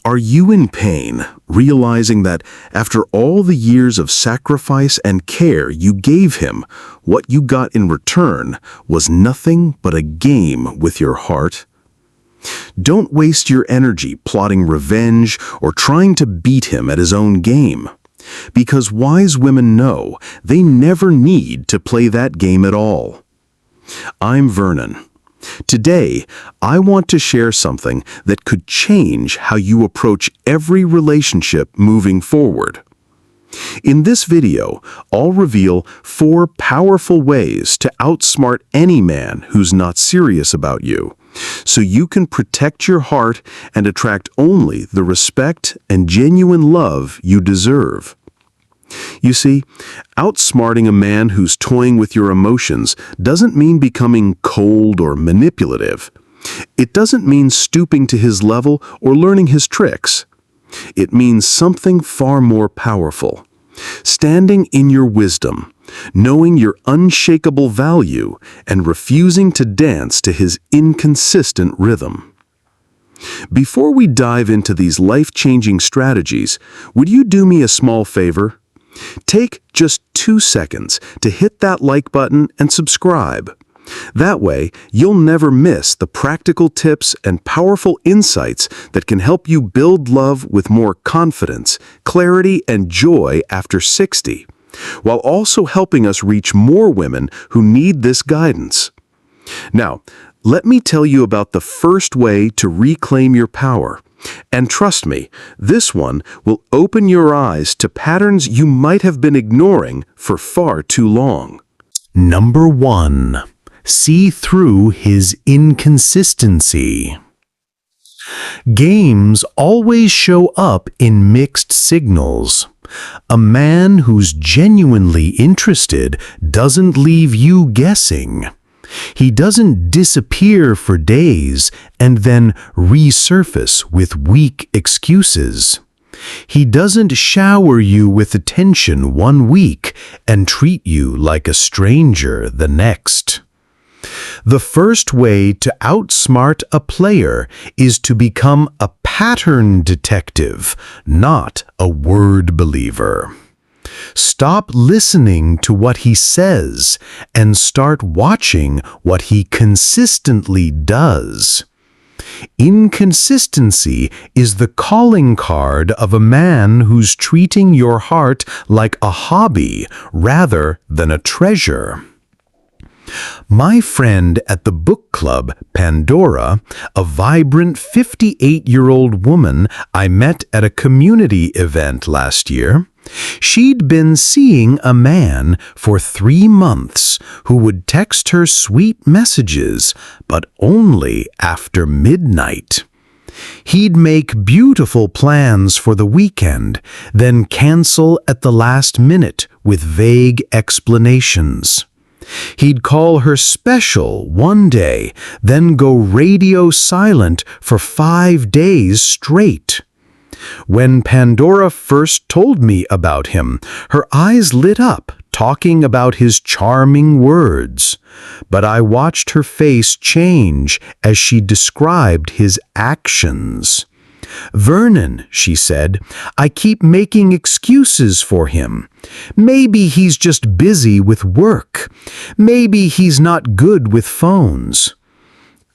Are you in pain, realizing that after all the years of sacrifice and care you gave him, what you got in return was nothing but a game with your heart? Don't waste your energy plotting revenge or trying to beat him at his own game. Because wise women know they never need to play that game at all. I'm Vernon. Today, I want to share something that could change how you approach every relationship moving forward. In this video, I'll reveal 4 powerful ways to outsmart any man who's not serious about you, so you can protect your heart and attract only the respect and genuine love you deserve. You see, outsmarting a man who's toying with your emotions doesn't mean becoming cold or manipulative. It doesn't mean stooping to his level or learning his tricks. It means something far more powerful. Standing in your wisdom, knowing your unshakable value, and refusing to dance to his inconsistent rhythm. Before we dive into these life-changing strategies, would you do me a small favor? Take just 2 seconds to hit that like button and subscribe. That way, you'll never miss the practical tips and powerful insights that can help you build love with more confidence, clarity, and joy after 60, while also helping us reach more women who need this guidance. Now, let me tell you about the first way to reclaim your power. And trust me, this one will open your eyes to patterns you might have been ignoring for far too long. Number 1. See through his inconsistency. Games always show up in mixed signals. A man who's genuinely interested doesn't leave you guessing. He doesn't disappear for days and then resurface with weak excuses. He doesn't shower you with attention one week and treat you like a stranger the next. The first way to outsmart a player is to become a pattern detective, not a word believer. Stop listening to what he says and start watching what he consistently does. Inconsistency is the calling card of a man who's treating your heart like a hobby rather than a treasure. My friend at the book club, Pandora, a vibrant 58-year-old woman I met at a community event last year, she'd been seeing a man for 3 months who would text her sweet messages, but only after midnight. He'd make beautiful plans for the weekend, then cancel at the last minute with vague explanations. He'd call her special one day, then go radio silent for 5 days straight. When Pandora first told me about him, her eyes lit up, talking about his charming words. But I watched her face change as she described his actions. "Vernon," she said, "I keep making excuses for him. Maybe he's just busy with work. Maybe he's not good with phones."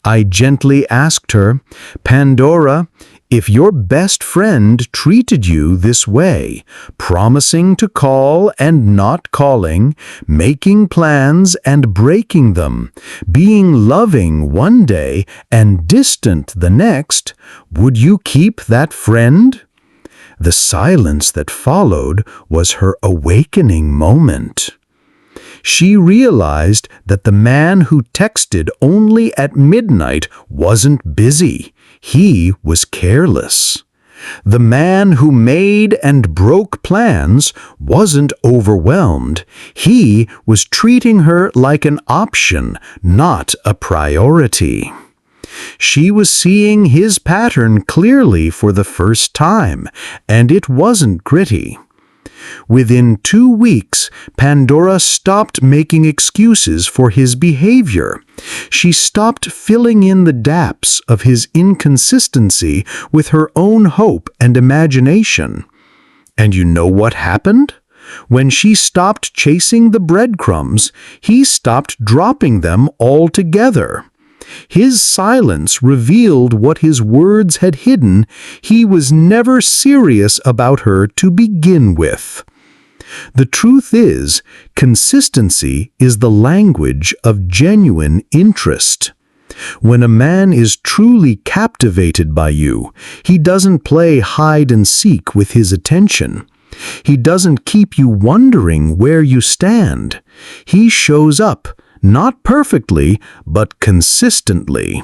I gently asked her, "Pandora, if your best friend treated you this way, promising to call and not calling, making plans and breaking them, being loving one day and distant the next, would you keep that friend?" The silence that followed was her awakening moment. She realized that the man who texted only at midnight wasn't busy. He was careless. The man who made and broke plans wasn't overwhelmed. He was treating her like an option, not a priority. She was seeing his pattern clearly for the first time, and it wasn't gritty. Within 2 weeks, Pandora stopped making excuses for his behavior. She stopped filling in the gaps of his inconsistency with her own hope and imagination. And you know what happened? When she stopped chasing the breadcrumbs, he stopped dropping them altogether. His silence revealed what his words had hidden. He was never serious about her to begin with. The truth is, consistency is the language of genuine interest. When a man is truly captivated by you, he doesn't play hide and seek with his attention. He doesn't keep you wondering where you stand. He shows up, not perfectly, but consistently.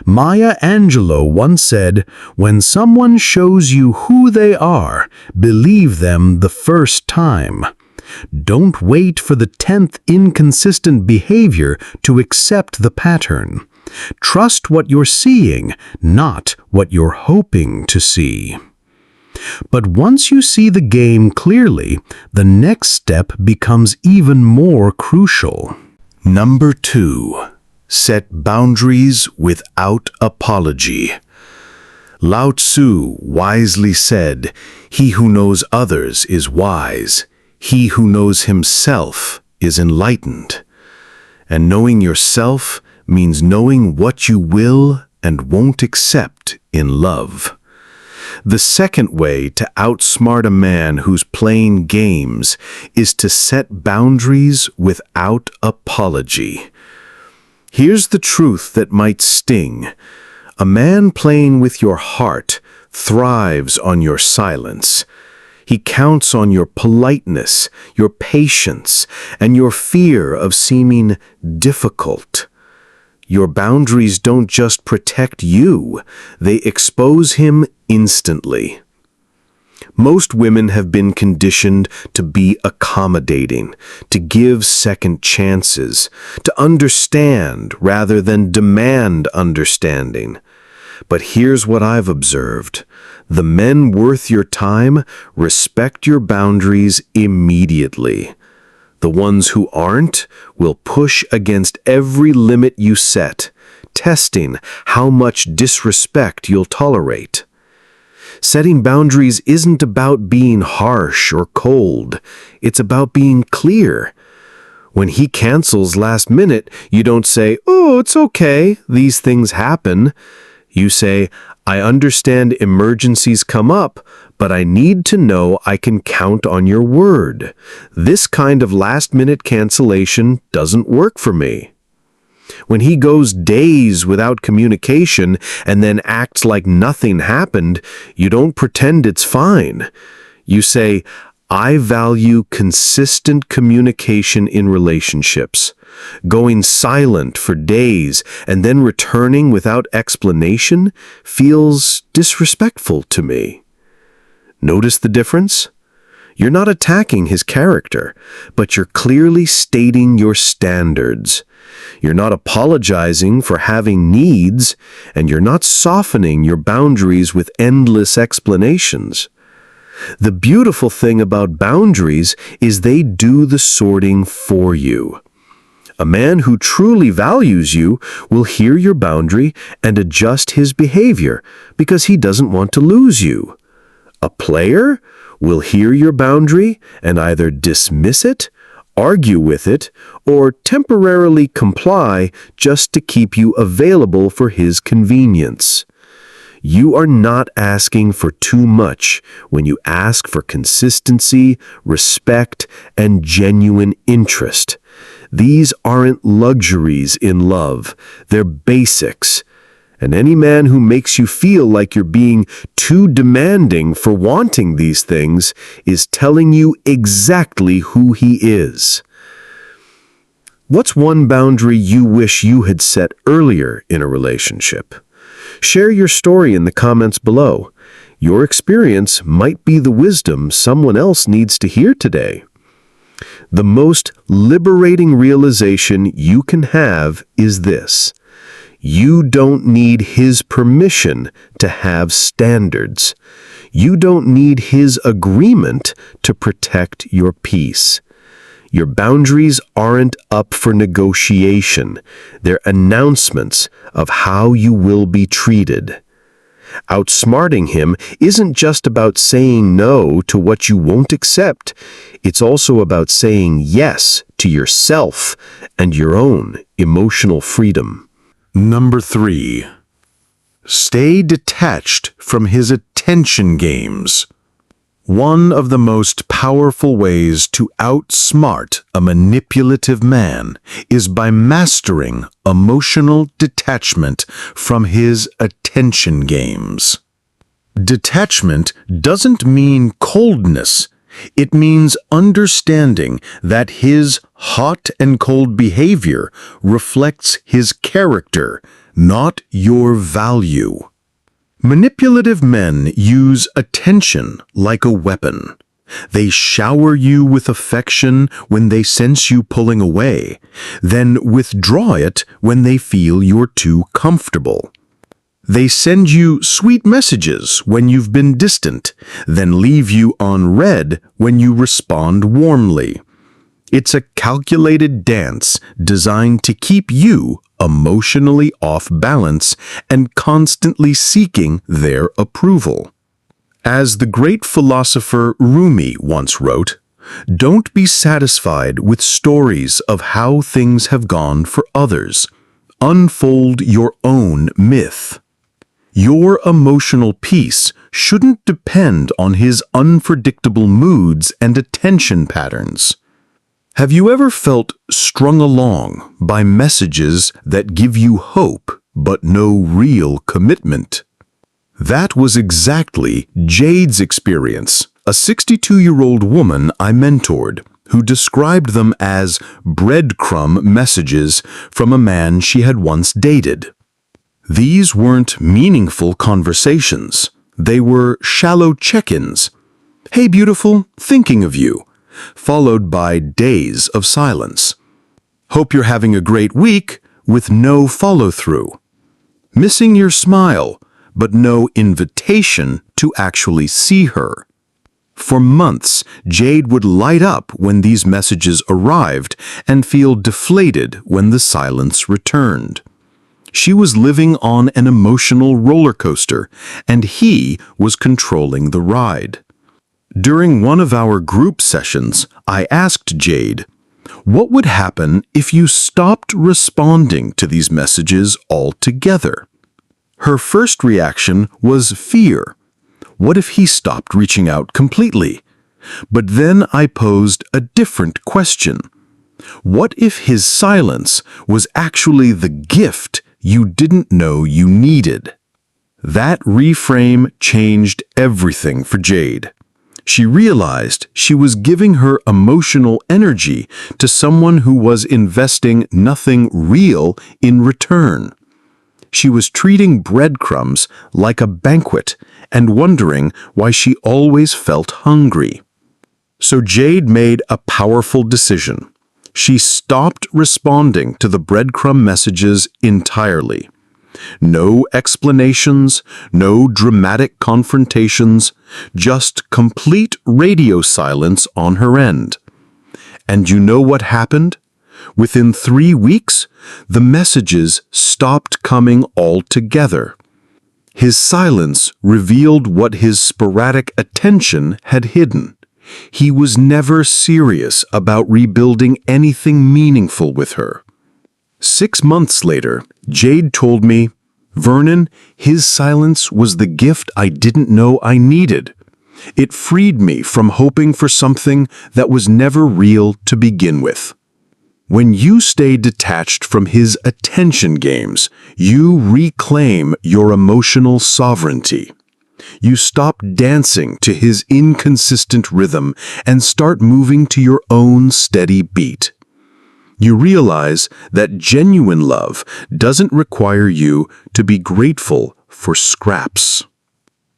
Maya Angelou once said, "When someone shows you who they are, believe them the first time." Don't wait for the 10th inconsistent behavior to accept the pattern. Trust what you're seeing, not what you're hoping to see. But once you see the game clearly, the next step becomes even more crucial. Number 2. Set boundaries without apology. Lao Tzu wisely said, "He who knows others is wise. He who knows himself is enlightened." And knowing yourself means knowing what you will and won't accept in love. The second way to outsmart a man who's playing games is to set boundaries without apology. Here's the truth that might sting. A man playing with your heart thrives on your silence. He counts on your politeness, your patience, and your fear of seeming difficult. Your boundaries don't just protect you, they expose him instantly. Most women have been conditioned to be accommodating, to give second chances, to understand rather than demand understanding. But here's what I've observed. The men worth your time respect your boundaries immediately. The ones who aren't will push against every limit you set, testing how much disrespect you'll tolerate. Setting boundaries isn't about being harsh or cold. It's about being clear. When he cancels last minute, you don't say, "Oh, it's okay, these things happen." You say, "I understand emergencies come up, but I need to know I can count on your word. This kind of last-minute cancellation doesn't work for me." When he goes days without communication and then acts like nothing happened, you don't pretend it's fine. You say, "I value consistent communication in relationships. Going silent for days and then returning without explanation feels disrespectful to me." Notice the difference? You're not attacking his character, but you're clearly stating your standards. You're not apologizing for having needs, and you're not softening your boundaries with endless explanations. The beautiful thing about boundaries is they do the sorting for you. A man who truly values you will hear your boundary and adjust his behavior because he doesn't want to lose you. A player will hear your boundary and either dismiss it, argue with it, or temporarily comply just to keep you available for his convenience. You are not asking for too much when you ask for consistency, respect, and genuine interest. These aren't luxuries in love, they're basics. And any man who makes you feel like you're being too demanding for wanting these things is telling you exactly who he is. What's one boundary you wish you had set earlier in a relationship? Share your story in the comments below. Your experience might be the wisdom someone else needs to hear today. The most liberating realization you can have is this: You don't need his permission to have standards. You don't need his agreement to protect your peace. Your boundaries aren't up for negotiation. They're announcements of how you will be treated. Outsmarting him isn't just about saying no to what you won't accept. It's also about saying yes to yourself and your own emotional freedom. Number 3. Stay detached from his attention games. One of the most powerful ways to outsmart a manipulative man is by mastering emotional detachment from his attention games. Detachment doesn't mean coldness. It means understanding that his hot and cold behavior reflects his character, not your value. Manipulative men use attention like a weapon. They shower you with affection when they sense you pulling away, then withdraw it when they feel you're too comfortable. They send you sweet messages when you've been distant, then leave you on read when you respond warmly. It's a calculated dance designed to keep you emotionally off balance and constantly seeking their approval. As the great philosopher Rumi once wrote, "Don't be satisfied with stories of how things have gone for others. Unfold your own myth." Your emotional peace shouldn't depend on his unpredictable moods and attention patterns. Have you ever felt strung along by messages that give you hope but no real commitment? That was exactly Jade's experience, a 62-year-old woman I mentored, who described them as breadcrumb messages from a man she had once dated. These weren't meaningful conversations. They were shallow check-ins. "Hey, beautiful, thinking of you," followed by days of silence. "Hope you're having a great week," with no follow-through. "Missing your smile," but no invitation to actually see her. For months, Jade would light up when these messages arrived and feel deflated when the silence returned. She was living on an emotional roller coaster, and he was controlling the ride. During one of our group sessions, I asked Jade, what would happen if you stopped responding to these messages altogether? Her first reaction was fear. What if he stopped reaching out completely? But then I posed a different question. What if his silence was actually the gift you didn't know you needed? That reframe changed everything for Jade. She realized she was giving her emotional energy to someone who was investing nothing real in return. She was treating breadcrumbs like a banquet and wondering why she always felt hungry. So Jade made a powerful decision. She stopped responding to the breadcrumb messages entirely. No explanations, no dramatic confrontations, just complete radio silence on her end. And you know what happened? Within 3 weeks, the messages stopped coming altogether. His silence revealed what his sporadic attention had hidden. He was never serious about rebuilding anything meaningful with her. 6 months later, Jade told me, "Vernon, his silence was the gift I didn't know I needed. It freed me from hoping for something that was never real to begin with." When you stay detached from his attention games, you reclaim your emotional sovereignty. You stop dancing to his inconsistent rhythm and start moving to your own steady beat. You realize that genuine love doesn't require you to be grateful for scraps.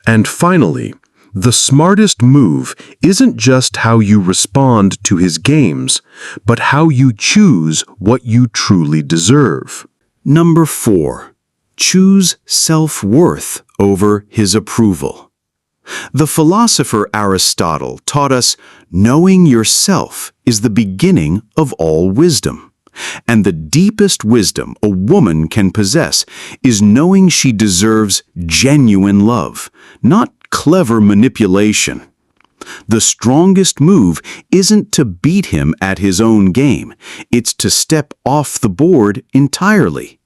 And finally, the smartest move isn't just how you respond to his games, but how you choose what you truly deserve. Number 4. Choose self-worth over his approval. The philosopher Aristotle taught us knowing yourself is the beginning of all wisdom. And the deepest wisdom a woman can possess is knowing she deserves genuine love, not clever manipulation. The strongest move isn't to beat him at his own game, it's to step off the board entirely.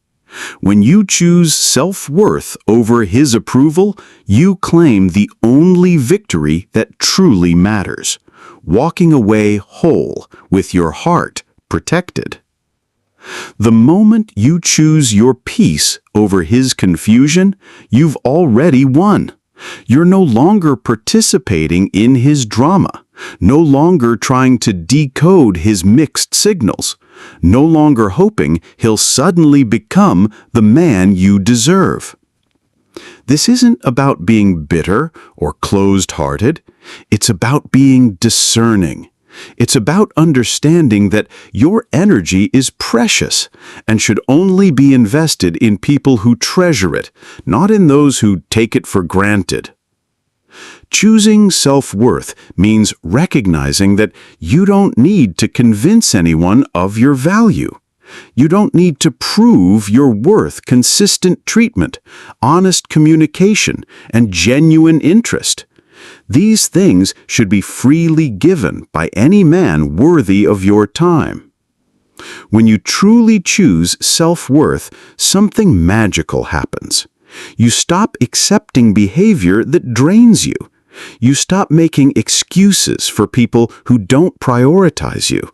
When you choose self-worth over his approval, you claim the only victory that truly matters, walking away whole with your heart protected. The moment you choose your peace over his confusion, you've already won. You're no longer participating in his drama, no longer trying to decode his mixed signals, no longer hoping he'll suddenly become the man you deserve. This isn't about being bitter or closed-hearted. It's about being discerning. It's about understanding that your energy is precious and should only be invested in people who treasure it, not in those who take it for granted. Choosing self-worth means recognizing that you don't need to convince anyone of your value. You don't need to prove your worth. Consistent treatment, honest communication, and genuine interest. These things should be freely given by any man worthy of your time. When you truly choose self-worth, something magical happens. You stop accepting behavior that drains you. You stop making excuses for people who don't prioritize you.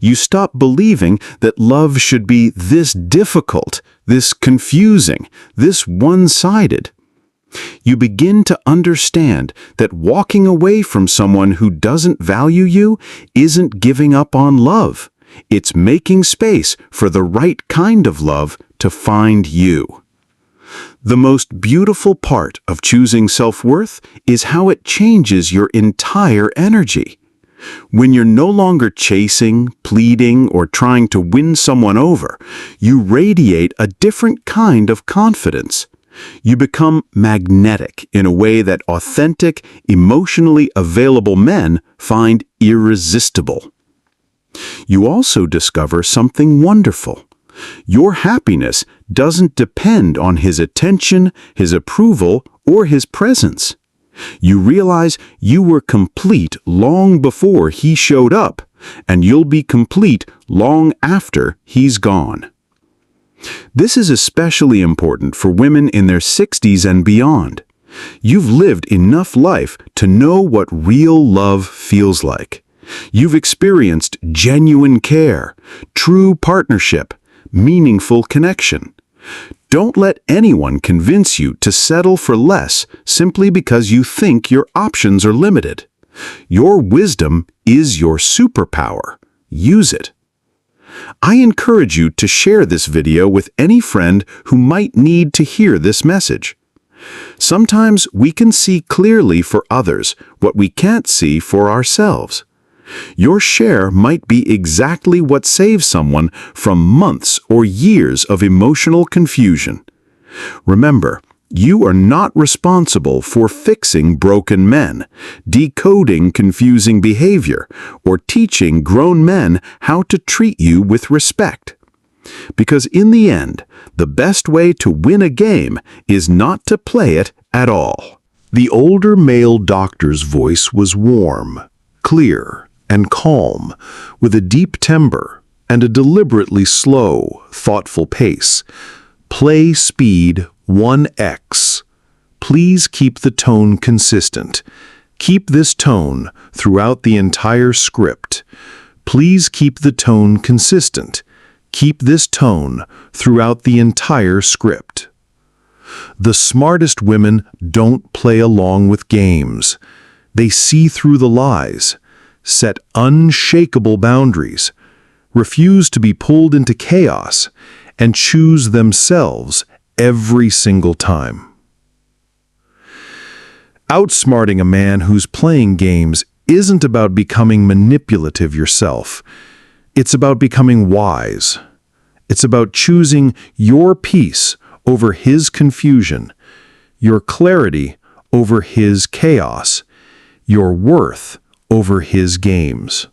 You stop believing that love should be this difficult, this confusing, this one-sided. You begin to understand that walking away from someone who doesn't value you isn't giving up on love. It's making space for the right kind of love to find you. The most beautiful part of choosing self-worth is how it changes your entire energy. When you're no longer chasing, pleading, or trying to win someone over, you radiate a different kind of confidence. You become magnetic in a way that authentic, emotionally available men find irresistible. You also discover something wonderful. Your happiness doesn't depend on his attention, his approval, or his presence. You realize you were complete long before he showed up, and you'll be complete long after he's gone. This is especially important for women in their 60s and beyond. You've lived enough life to know what real love feels like. You've experienced genuine care, true partnership, meaningful connection. Don't let anyone convince you to settle for less simply because you think your options are limited. Your wisdom is your superpower. Use it. I encourage you to share this video with any friend who might need to hear this message. Sometimes we can see clearly for others what we can't see for ourselves. Your share might be exactly what saves someone from months or years of emotional confusion. Remember, you are not responsible for fixing broken men, decoding confusing behavior, or teaching grown men how to treat you with respect. Because in the end, the best way to win a game is not to play it at all. The older male doctor's voice was warm, clear, and calm, with a deep timbre and a deliberately slow, thoughtful pace. Play speed 1x. Please keep the tone consistent. Keep this tone throughout the entire script. Please keep the tone consistent. Keep this tone throughout the entire script. The smartest women don't play along with games. They see through the lies, set unshakable boundaries, refuse to be pulled into chaos, and choose themselves every single time. Outsmarting a man who's playing games isn't about becoming manipulative yourself. It's about becoming wise. It's about choosing your peace over his confusion, your clarity over his chaos, your worth over his games.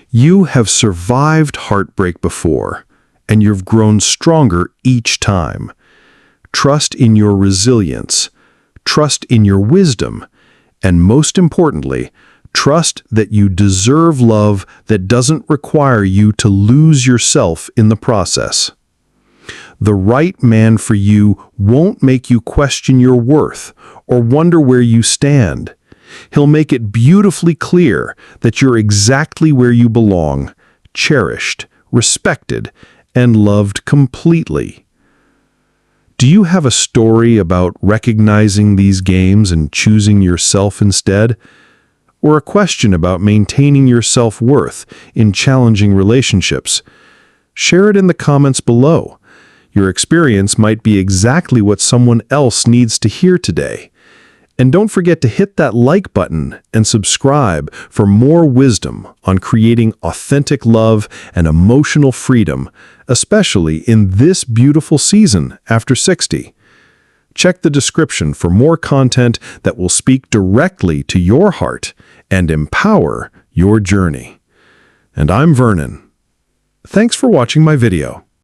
You have survived heartbreak before, and you've grown stronger each time. Trust in your resilience, trust in your wisdom, and most importantly, trust that you deserve love that doesn't require you to lose yourself in the process. The right man for you won't make you question your worth or wonder where you stand. He'll make it beautifully clear that you're exactly where you belong, cherished, respected, and loved completely. Do you have a story about recognizing these games and choosing yourself instead? Or a question about maintaining your self-worth in challenging relationships? Share it in the comments below. Your experience might be exactly what someone else needs to hear today. And don't forget to hit that like button and subscribe for more wisdom on creating authentic love and emotional freedom, especially in this beautiful season after 60. Check the description for more content that will speak directly to your heart and empower your journey. And I'm Vernon. Thanks for watching my video.